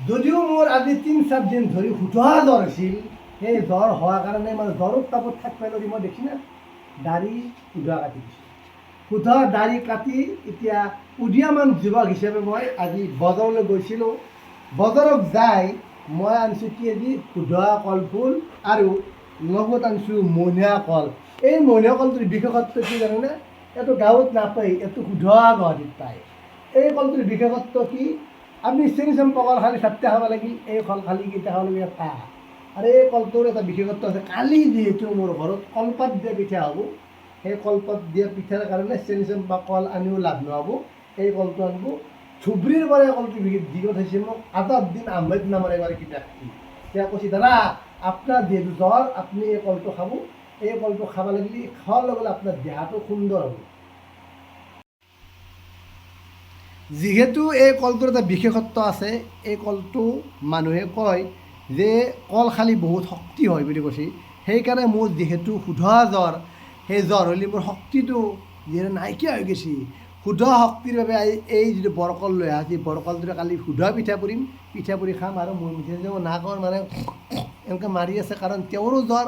যদিও মোৰ আজি ৩-৪ দিন ধৰি শুধোৱা জ্বৰ আছিল, সেই জ্বৰ হোৱাৰ কাৰণে মানে জ্বৰৰ তাপত থাকিব নোৱাৰি মই দেখি না দাড়ি শুধোৱা কাটি দিছোঁ। শুধোৱা দাড়ি কাটি এতিয়া উদীয়মান যুৱক হিচাপে মই আজি বজাৰলৈ গৈছিলোঁ। বজাৰত যাই মই আনিছোঁ কি আজি শুধোৱা কলফুল আৰু লগত আনিছোঁ মণিয়া কল। এই মণিয়া কলটোৰ বিশেষত্ব কি জানেনে? এইটো গাঁৱত নাপায়, এইটো শুধোৱা গুৱাহাটীত পায়। এই কলটোৰ বিশেষত্ব কি? আপনি চেনি চম্পা কল খালি চাৰটে খাব লাগিল, এই কল খালি কেইটা খাব লাগে এটা। আৰু এই কলটোৰ এটা বিশেষত্ব আছে, কালি যিহেতু মোৰ ঘৰত কলপাত দিয়া পিঠা হ'ব, সেই কলপাত দিয়া পিঠাৰ কাৰণে চেনি চম্পা কল আনিও লাভ নহ'ব। এই কলটো আনিব ধুবুৰীৰ পৰা এই কলটো দি পঠাইছে মোক 8 দিন আহমেদ নামৰ এবাৰ কিবা তেওঁ কৈছে দাদা আপোনাৰ যিহেতু জ্বৰ আপুনি এই কলটো খাব, এই কলটো খাব লাগিলে খোৱাৰ লগে লগে আপোনাৰ দেহাটো সুন্দৰ হ'ব। যিহেতু এই কলটোৰ এটা বিশেষত্ব আছে, এই কলটো মানুহে কয় যে কল খালি বহুত শক্তি হয় বুলি কৈছে। সেইকাৰণে মোৰ যিহেতু শুধোৱা জ্বৰ, সেই জ্বৰ হ'লে মোৰ শক্তিটো যিহেতু নাইকিয়া হৈ গৈছে, শুধোৱা শক্তিৰ বাবে এই যিটো বৰকল লৈ আহা, সেই বৰকলটোৰে কালি শুধোৱা পিঠা পুৰি খাম। আৰু মোৰ মিঠেই নাকৰ মানে এনেকৈ মাৰি আছে, কাৰণ তেওঁৰো জ্বৰ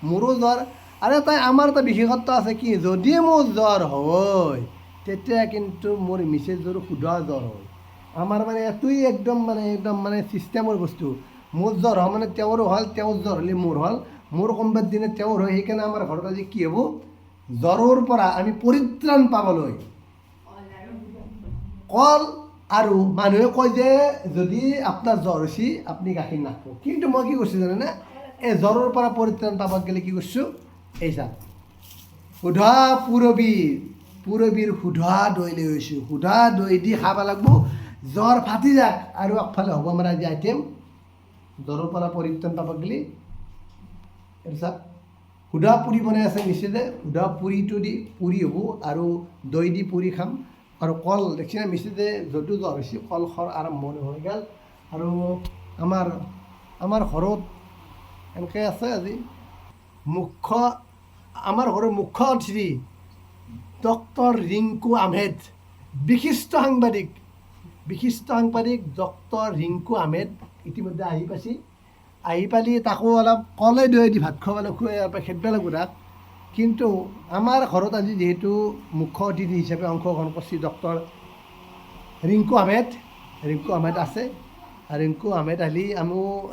মোৰো জ্বৰ। আৰু আমাৰ এটা বিশেষত্ব আছে কি, যদি মোৰ জ্বৰ হয় তেতিয়া কিন্তু মোৰ মিছেছৰো শুধোৱা জ্বৰ হয়। আমাৰ মানে এইটোৱেই একদম মানে ছিষ্টেমৰ বস্তু। মোৰ জ্বৰ হয় মানে তেওঁৰো হ'ল, তেওঁৰ জ্বৰ হ'লে মোৰ হ'ল, মোৰ কোনোবাৰ দিনে তেওঁৰ হয়। সেইকাৰণে আমাৰ ঘৰত আজি কি হ'ব, জ্বৰৰ পৰা আমি পৰিত্ৰাণ পাবলৈ কল আৰু মানুহে কয় যে যদি আপোনাৰ জ্বৰ হৈছে আপুনি গাখীৰ নাখাব, কিন্তু মই কি কৰিছোঁ জানেনে? এই জ্বৰৰ পৰা পৰিত্ৰাণ পাব গ'লে কি কৰিছোঁ, এই চাওক শুধা পুৰবীৰ শুধা দৈ লৈ গৈছোঁ। শুধা দৈ দি খাব লাগিব, জ্বৰ ফাটি যাক। আৰু আগফালে হ'ব আমাৰ আজি আইটেম জ্বৰৰ পৰা পৰিত্ৰাণ পাব গ'লে এইটো চাওক শুধা পুৰি বনাই আছে মিছেছে, শুধা পুৰিটো দি পুৰি হ'ব আৰু দৈ দি পুৰি খাম। আৰু কল দেখছি না মিছেছে যদিও জ্বৰ হৈছে কল খোৱাৰ আৰম্ভণি হৈ গ'ল। আৰু আমাৰ ঘৰত এনেকৈ আছে আজি আমাৰ ঘৰৰ মুখ্য অতিথি ডক্টৰ ৰিংকু আহমেদ, বিশিষ্ট সাংবাদিক ডক্টৰ ৰিংকু আহমেদ ইতিমধ্যে আহি পাইছে। আহি পালি তাকো অলপ কলে দৈ দি ভাত খুৱাব লাগিব, খেদব লাগিব তাক। কিন্তু আমাৰ ঘৰত আজি যিহেতু মুখ্য অতিথি হিচাপে অংশগ্ৰহণ কৰিছে ডক্টৰ ৰিংকু আহমেদ আছে। ৰিংকু আহমেদ আহিলে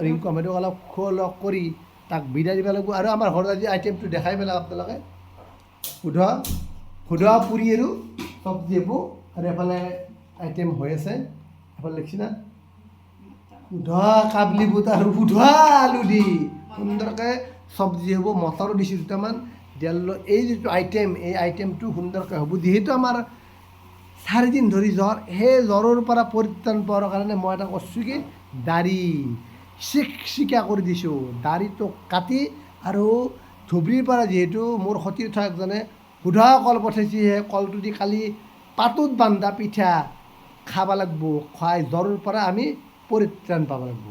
ৰিংকু আহমেদক অলপ খোৱা লোৱা কৰি তাক বিদায় দিব লাগিব। আৰু আমাৰ ঘৰত আজি আইটেমটো দেখাই পেলাওক আপোনালোকে, শুধা পুৰি আৰু চব্জি হ'ব। আৰু এফালে আইটেম হৈ আছে, এফালে দেখিছে না শুধা কাবলি বুট আৰু শুধা আলু দি সুন্দৰকৈ চব্জি হ'ব, মটৰো দিছোঁ দুটামান দিয়ালৈ। এই যিটো আইটেম, এই আইটেমটো সুন্দৰকৈ হ'ব। যিহেতু আমাৰ 4 দিন ধৰি জ্বৰ, সেই জ্বৰৰ পৰা পৰিত্ৰাণ পোৱাৰ কাৰণে মই এটা কৰিছোঁ কি, দাড়ি চিকচিকীয়া কৰি দিছোঁ। দাড়িটো কাটি আৰু ধুবুৰীৰ পৰা যিহেতু মোৰ সতীৰ্থ একজনে শুধা কল পঠাইছে, সেই কলটো দি কালি পাতত বান্ধা পিঠা খাব লাগিব, খুৱাই জ্বৰৰ পৰা আমি পৰিত্ৰাণ পাব লাগিব।